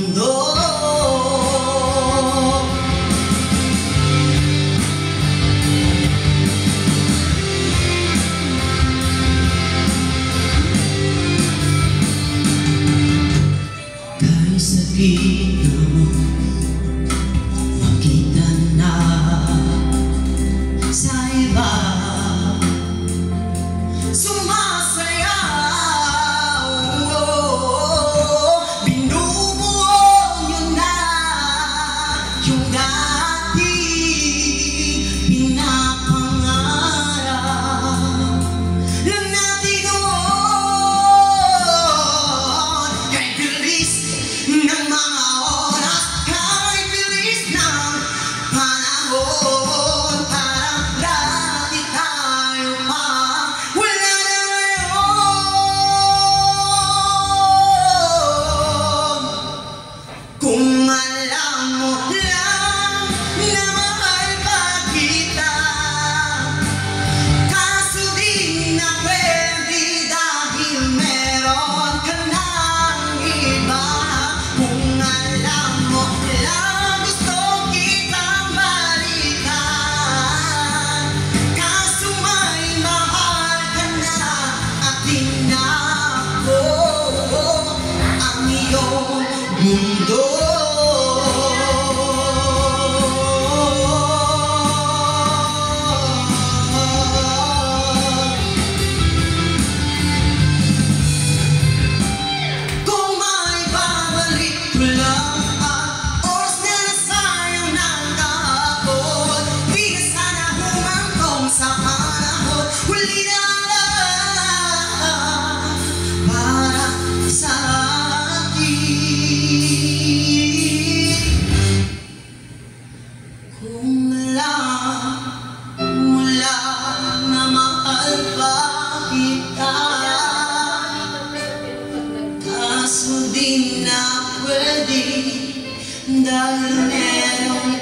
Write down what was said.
mundo. Kahit sakit mo makita na sa iba, kung alam mo lang na mahal pa kita, kaso di na pwede dahil meron ka ng iba. Kung alam mo lang gusto kitang balikan, kaso may mahal ka na at di na ako ang iyong mundo. Kung alam mo lang na mahal pa kita, kaso di na pwede dahil meron